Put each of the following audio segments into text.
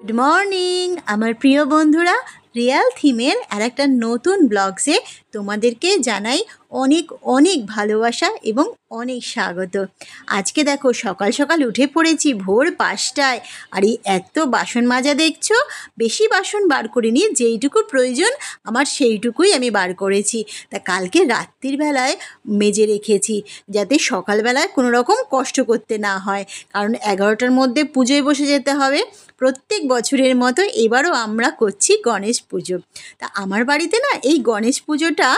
Good morning আমার প্রিয় বন্ধুরা, রিয়াল থিমের আর একটা নতুন ব্লগসে তোমাদেরকে জানাই অনেক অনেক ভালোবাসা এবং অনেক স্বাগত। আজকে দেখো সকাল সকাল উঠে পড়েছি ভোর 5টায়। আর এই এত বাসন মাজা দেখছো, বেশি বাসন বার করিনি, যেইটুকু প্রয়োজন আমার সেইটুকুই আমি বার করেছি। তা কালকে রাত্রির বেলায় মেজে রেখেছি যাতে সকালবেলায় কোনো রকম কষ্ট করতে না হয়, কারণ 11টার মধ্যে পুজোয় বসে যেতে হবে। প্রত্যেক বছরের মতো এবারও আমরা করছি গণেশ পুজো। তা আমার বাড়িতে না এই গণেশ পুজোটা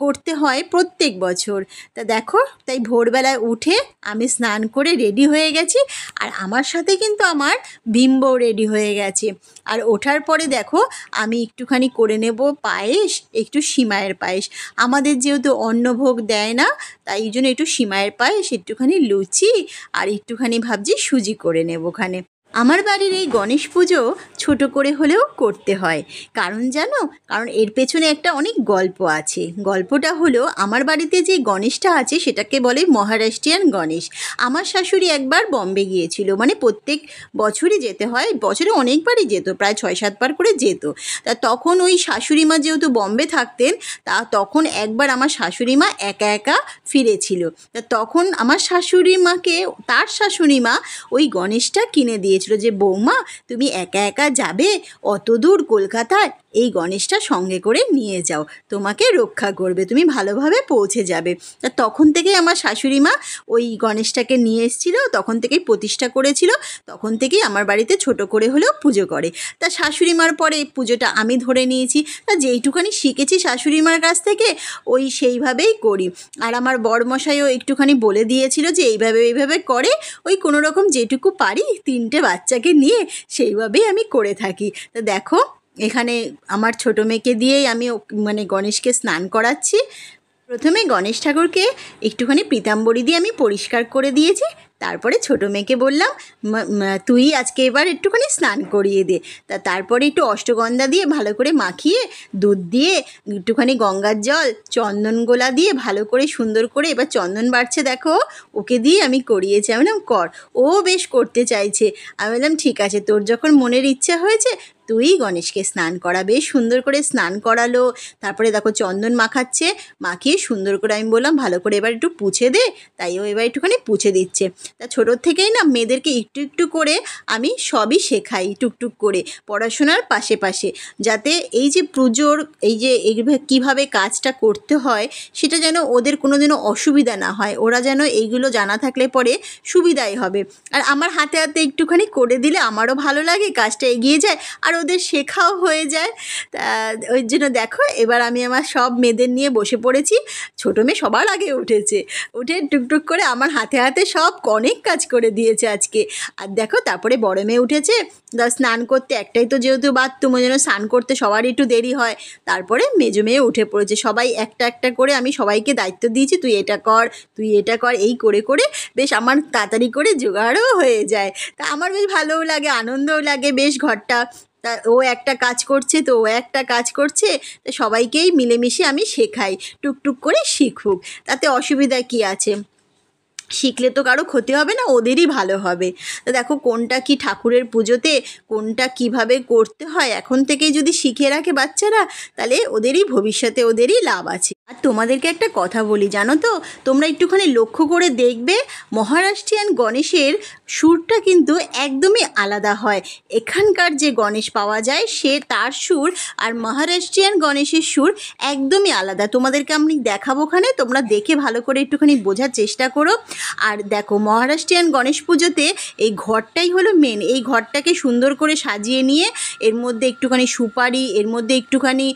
করতে হয় প্রত্যেক বছর। তা দেখো, তাই ভোরবেলায় উঠে আমি স্নান করে রেডি হয়ে গেছি, আর আমার সাথে কিন্তু আমার বিম্বও রেডি হয়ে গেছে। আর ওঠার পরে দেখো আমি একটুখানি করে নেব পায়েস, একটু সিমাইয়ের পায়েস। আমাদের যেহেতু অন্নভোগ দেয় না, তাই এই জন্য একটু সিমাইয়ের পায়েস, একটুখানি লুচি আর একটুখানি ভাবছি সুজি করে নেব ওখানে। আমার বাড়ির এই গণেশ পুজো ছোট করে হলেও করতে হয়, কারণ জানো, কারণ এর পেছনে একটা অনেক গল্প আছে। গল্পটা হলো, আমার বাড়িতে যে গণেশটা আছে সেটাকে বলে মহারাষ্ট্রিয়ান গণেশ। আমার শাশুড়ি একবার বম্বে গিয়েছিল, মানে প্রত্যেক বছরই যেতে হয়, বছরে অনেকবারই যেত, প্রায় 6-7 বার করে যেত। তা তখন ওই শাশুড়ি মা যেহেতু বম্বে থাকতেন, তখন একবার আমার শাশুড়ি মা একা একা ফিরেছিল। তা তখন আমার শাশুড়ি মাকে তার শাশুড়ি মা ওই গণেশটা কিনে দিয়েছিল, যে বৌমা তুমি একা একা যাবে অত দূর কলকাতায়, এই গণেশটা সঙ্গে করে নিয়ে যাও, তোমাকে রক্ষা করবে, তুমি ভালোভাবে পৌঁছে যাবে। তা তখন থেকেই আমার শাশুড়ি মা ওই গণেশটাকে নিয়ে এসেছিলো, তখন থেকেই প্রতিষ্ঠা করেছিল, তখন থেকেই আমার বাড়িতে ছোট করে হলেও পুজো করে। তা শাশুড়ি মার পরে পুজোটা আমি ধরে নিয়েছি। তা যেইটুখানি শিখেছি শাশুড়ি মার কাছ থেকে ওই সেইভাবেই করি। আর আমার বড়মশাইও একটুখানি বলে দিয়েছিল যে এইভাবে করে, ওই কোনো রকম যেটুকু পারি 3টে বাচ্চাকে নিয়ে সেইভাবেই আমি করে থাকি। তো দেখো এখানে আমার ছোটো মেয়েকে দিয়েই আমি মানে গণেশকে স্নান করাচ্ছি। প্রথমে গণেশ ঠাকুরকে একটুখানি পীতাম্বরী দিয়ে আমি পরিষ্কার করে দিয়েছি, তারপরে ছোটো মেয়েকে বললাম তুই আজকে এবার একটুখানি স্নান করিয়ে দে। তারপরে একটু অষ্টগন্ধা দিয়ে ভালো করে মাখিয়ে, দুধ দিয়ে একটুখানি গঙ্গার জল, চন্দন গোলা দিয়ে ভালো করে সুন্দর করে, এবার চন্দন বাড়ছে দেখো, ওকে দিয়ে আমি করিয়েছি। আমি বললাম কর, ও বেশ করতে চাইছে। আমি বললাম ঠিক আছে, তোর যখন মনের ইচ্ছা হয়েছে তুই গণেশকে স্নান করা। বেশ সুন্দর করে স্নান করালো। তারপরে দেখো চন্দন মাখাচ্ছে, মাখিয়ে সুন্দর করে আমি বললাম ভালো করে এবার একটু পুছে দে, তাই ও এবার একটুখানি পুছে দিচ্ছে। তা ছোটোর থেকেই না মেয়েদেরকে একটু একটু করে আমি সবই শেখাই, টুকটুক করে পড়াশোনার পাশে পাশে, যাতে এই যে পুজোর এই যে কীভাবে কাজটা করতে হয় সেটা যেন ওদের কোনো দিনও অসুবিধা না হয়, ওরা যেন এইগুলো জানা থাকলে পরে সুবিধাই হবে। আর আমার হাতে হাতে একটুখানি করে দিলে আমারও ভালো লাগে, কাজটা এগিয়ে যায় আর ওদের শেখাও হয়ে যায়। তা ওই জন্য দেখো এবার আমি আমার সব মেয়েদের নিয়ে বসে পড়েছি। ছোটো মেয়ে সবার আগে উঠেছে, উঠে টুকটুক করে আমার হাতে হাতে সব অনেক কাজ করে দিয়েছে আজকে। আর দেখো তারপরে বড় মেয়ে উঠেছে, স্নান করতে, একটাই তো যেহেতু বাথরুম, ওই জন্য স্নান করতে সবারই একটু দেরি হয়। তারপরে মেজো মেয়ে উঠে পড়েছে, সবাই একটা একটা করে আমি সবাইকে দায়িত্ব দিয়েছি, তুই এটা কর, তুই এটা কর, এই করে করে বেশ আমার তাড়াতাড়ি করে জোগাড়ও হয়ে যায়। তা আমার বেশ ভালোও লাগে, আনন্দও লাগে বেশ ঘরটা। তা ও একটা কাজ করছে তো ও একটা কাজ করছে, তো সবাইকেই মিলেমিশে আমি শেখাই, টুকটুক করে শিখুক, তাতে অসুবিধা কী আছে, শিখলে তো কারো ক্ষতি হবে না, ওদেরই ভালো হবে। তো দেখো কোনটা কি ঠাকুরের পুজোতে কোনটা কিভাবে করতে হয় এখন থেকেই যদি শিখে রাখে বাচ্চারা, তাহলে ওদেরই ভবিষ্যতে ওদেরই লাভ আছে। আর তোমাদেরকে একটা কথা বলি, জানো তো, তোমরা একটুখানি লক্ষ্য করে দেখবে মহারাষ্ট্রিয়ান গণেশের সুরটা কিন্তু একদমই আলাদা হয়। এখানকার যে গণেশ পাওয়া যায় সে তার সুর আর মহারাষ্ট্রিয়ান গণেশের সুর একদমই আলাদা। তোমাদেরকে আমি দেখাবো ওখানে, তোমরা দেখে ভালো করে একটুখানি বোঝার চেষ্টা করো। আর দেখো মহারাষ্ট্রিয়ান গণেশ পুজোতে এই ঘরটাই হলো মেন। এই ঘরটাকে সুন্দর করে সাজিয়ে নিয়ে এর মধ্যে একটুখানি সুপারি, এর মধ্যে একটুখানি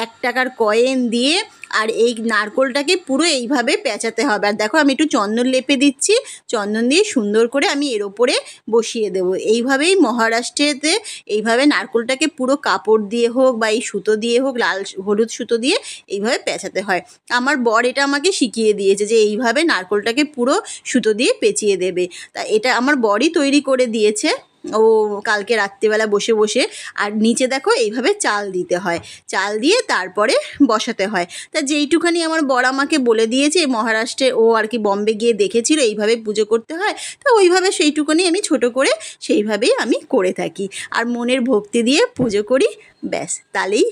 1 টাকার কয়েন দিয়ে, আর এই নারকোলটাকে পুরো এইভাবে পেঁচাতে হবে। আর দেখো আমি একটু চন্দন লেপে দিচ্ছি, চন্দন দিয়ে সুন্দর করে আমি এর ওপরে বসিয়ে দেবো। এইভাবেই মহারাষ্ট্রেতে এইভাবে নারকোলটাকে পুরো কাপড় দিয়ে হোক বা এই সুতো দিয়ে হোক, লাল হলুদ সুতো দিয়ে এইভাবে পেঁচাতে হয়। আমার বর এটা আমাকে শিখিয়ে দিয়েছে যে এইভাবে নারকোলটাকে পুরো সুতো দিয়ে পেঁচিয়ে দেবে। তা এটা আমার বরই তৈরি করে দিয়েছে। ও কালকে রাত্রিবেলা বসে বসে। আর নিচে দেখো এইভাবে চাল দিতে হয়, চাল দিয়ে তারপরে বসাতে হয়। তা যেইটুখানি আমার বড় আমাকে বলে দিয়েছে, মহারাষ্ট্রে ও আর কি বম্বে গিয়ে দেখেছিল এইভাবে পুজো করতে হয়, তা ওইভাবে সেইটুকুনি আমি ছোট করে সেইভাবেই আমি করে থাকি। আর মনের ভক্তি দিয়ে পুজো করি, ব্যাস, তাহলেই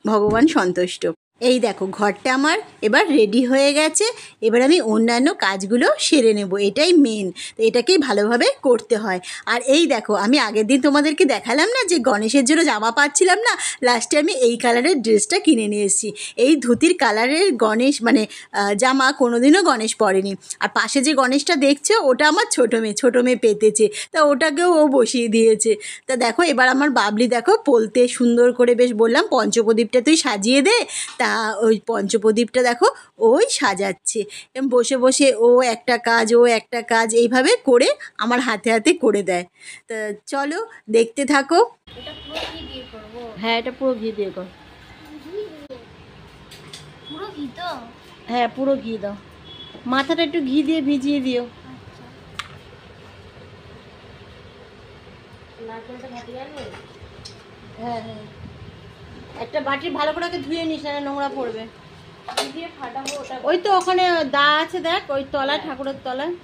ভগবান সন্তুষ্ট। এই দেখো ঘরটা আমার এবার রেডি হয়ে গেছে। এবার আমি অন্যান্য কাজগুলো সেরে নেব, এটাই মেন। তো এটাকেই ভালোভাবে করতে হয়। আর এই দেখো আমি আগের দিন তোমাদেরকে দেখালাম না যে গণেশের জন্য জামা পাচ্ছিলাম না, লাস্টে আমি এই কালারের ড্রেসটা কিনে নিয়ে এসেছি। এই ধুতির কালারের গণেশ মানে জামা কোনোদিনও গণেশ পরেনি। আর পাশে যে গণেশটা দেখছো ওটা আমার ছোটো মেয়ে পেতেছে, তা ওটাকেও ও বসিয়ে দিয়েছে। তা দেখো এবার আমার বাবলি দেখো পলতে সুন্দর করে, বেশ বললাম পঞ্চপ্রদীপটা তুই সাজিয়ে দে, তা ওই পঞ্চপ্রদীপটা দেখো ওই সাজাচ্ছে। বসে বসে ও একটা কাজ এইভাবে করে আমার হাতে হাতে করে দেয়। তা চলো দেখতে থাকো। হ্যাঁ, এটা পুরো ঘি দিয়ে কর। পুরো ঘি তো? হ্যাঁ, পুরো ঘি দাও, মাথাটা একটু ঘি দিয়ে ভিজিয়ে দিও। হ্যাঁ হ্যাঁ, একটা বাটি ভালো করে ধুয়ে নিস, না নোংরা পড়বে। ওই তো ওখানে দা আছে দেখ, ওই তলায়, ঠাকুরের তলায়।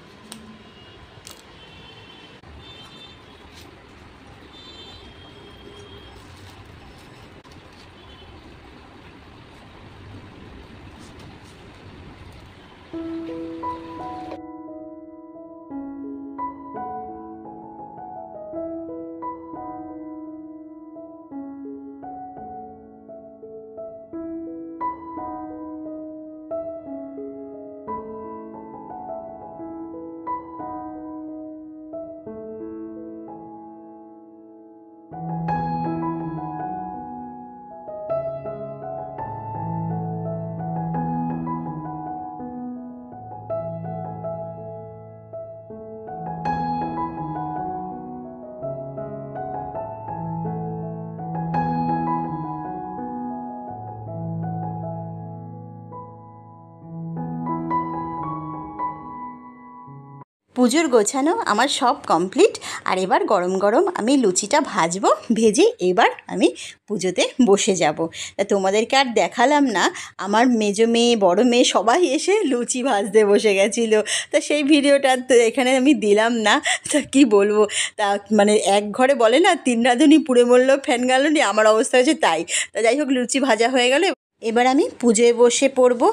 পুজোর গোছানো আমার সব কমপ্লিট। আর এবার গরম গরম আমি লুচিটা ভাজবো, ভেজে এবার আমি পুজোতে বসে যাব। তা তোমাদেরকে আর দেখালাম না, আমার মেজো মেয়ে বড় মেয়ে সবাই এসে লুচি ভাজতে বসে গেছিলো। তা সেই ভিডিওটা তো এখানে আমি দিলাম না। তা কী বলবো, তা মানে এক ঘরে বলে না, তিন রাঁধুনি পুড়ে মরলো ফ্যান গেল নি, আমার অবস্থা হয়েছে তাই। তা যাই হোক, লুচি ভাজা হয়ে গেল, এবার আমি পুজোয় বসে পড়বো।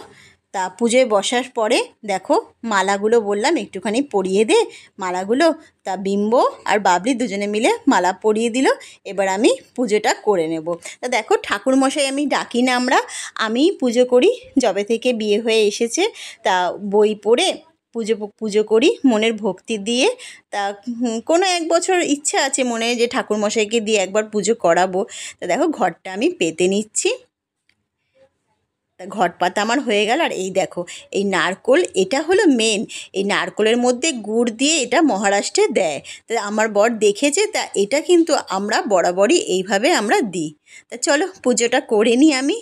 তা পুজোয় বসার পরে দেখো মালাগুলো বললাম একটুখানি পরিয়ে দে মালাগুলো। তা বিম্ব আর বাবলি দুজনে মিলে মালা পরিয়ে দিল। এবার আমি পুজোটা করে নেব। তা দেখো ঠাকুরমশাই আমি ডাকি না, আমি পুজো করি যবে থেকে বিয়ে হয়ে এসেছে। তা বই পড়ে পুজো করি মনের ভক্তি দিয়ে। তা কোনো এক বছর ইচ্ছা আছে মনে, যে ঠাকুরমশাইকে দিয়ে একবার পুজো করাবো। তা দেখো ঘরটা আমি পেতে নিচ্ছি। তা ঘট পাতা আমার হয়ে গেল। আর এই দেখো এই নারকোল, এটা হলো মেন। এই নারকোলের মধ্যে গুড় দিয়ে এটা মহারাষ্ট্রে দেয়। তা আমার বর দেখেছে, তা এটা কিন্তু আমরা বরাবরই এইভাবে আমরা দিই। তা চলো পুজোটা করে নিই আমি।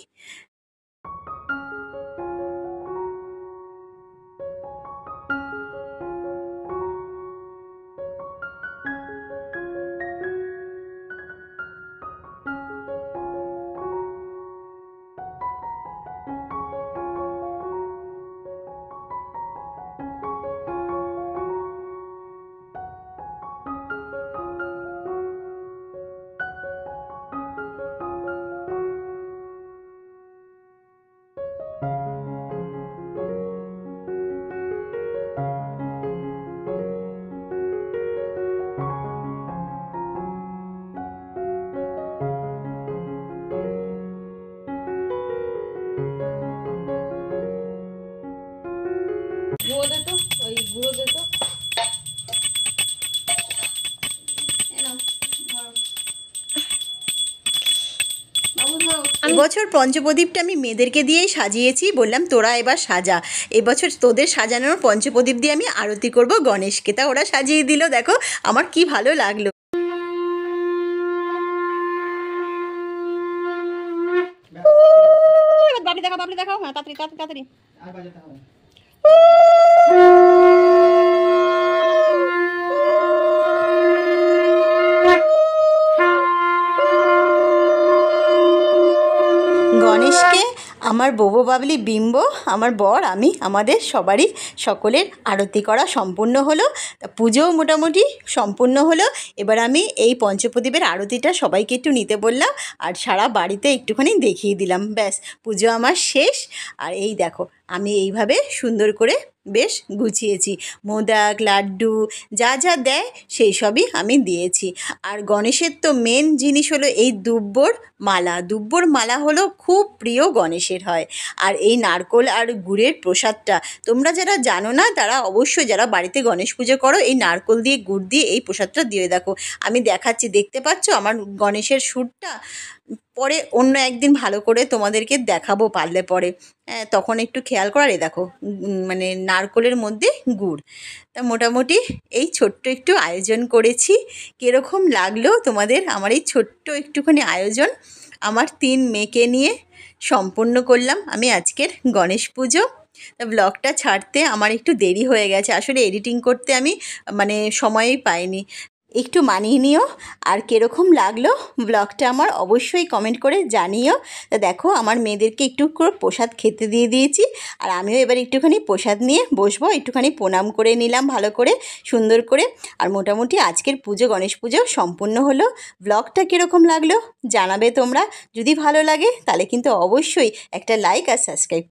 এবছর পঞ্চপ্রদীপটা আমি মেয়েদেরকে দিয়েই সাজিয়েছি, বললাম তোরা এবার সাজা। এবছর তোদের সাজানোর পঞ্চপ্রদীপ দিয়ে আমি আরতি করব গণেশকে। তা ওরা সাজিয়ে দিল, দেখো আমার কি ভালো লাগলো। বাবলি দেখাও, হ্যাঁ তাড়াতাড়ি তাড়াতাড়ি। আমার বোবো বাবলি বিম্ব, আমার বর, আমি, আমাদের সবারই সকলের আরতি করা সম্পূর্ণ হলো। তা পুজোও মোটামুটি সম্পূর্ণ হলো। এবার আমি এই পঞ্চপ্রদীপের আরতিটা সবাইকে একটু নিতে বললাম আর সারা বাড়িতে একটুখানি দেখিয়ে দিলাম। ব্যাস, পুজো আমার শেষ। আর এই দেখো, আমি এইভাবে সুন্দর করে বেশ গুছিয়েছি। মোদক, লাড্ডু যা যা দেয় সেই সবই আমি দিয়েছি। আর গণেশের তো মেন জিনিস হলো এই দুব্বর মালা। দুব্বর মালা হলো খুব প্রিয় গণেশের হয়। আর এই নারকোল আর গুড়ের প্রসাদটা তোমরা যারা জানো না তারা অবশ্যই, যারা বাড়িতে গণেশ পুজো করো, এই নারকোল দিয়ে গুড় দিয়ে এই প্রসাদটা দিয়ে দেখো। আমি দেখাচ্ছি, দেখতে পাচ্ছ আমার গণেশের সুরটা? পরে অন্য একদিন ভালো করে তোমাদেরকে দেখাবো পারলে পরে। তখন একটু খেয়াল করার। দেখো, মানে নারকোলের মধ্যে গুড়। তা মোটামুটি এই ছোট্ট একটু আয়োজন করেছি। কীরকম লাগলো তোমাদের আমার এই ছোট্ট একটুখানি আয়োজন? আমার 3 মেয়েকে নিয়ে সম্পূর্ণ করলাম আমি আজকের গণেশ পুজো। তা ব্লগটা ছাড়তে আমার একটু দেরি হয়ে গেছে, আসলে এডিটিং করতে আমি সময়ই পাইনি। একটু মানিয়ে নিও। আর কীরকম লাগলো ব্লগটা আমার অবশ্যই কমেন্ট করে জানিও। তা দেখো, আমার মেয়েদেরকে একটু করে প্রসাদ খেতে দিয়ে দিয়েছি। আর আমিও এবার একটুখানি প্রসাদ নিয়ে বসবো, একটুখানি প্রণাম করে নিলাম ভালো করে, সুন্দর করে। আর মোটামুটি আজকের পুজো, গণেশ পুজো সম্পূর্ণ হলো। ব্লগটা কীরকম লাগলো জানাবে তোমরা। যদি ভালো লাগে তাহলে কিন্তু অবশ্যই একটা লাইক আর সাবস্ক্রাইব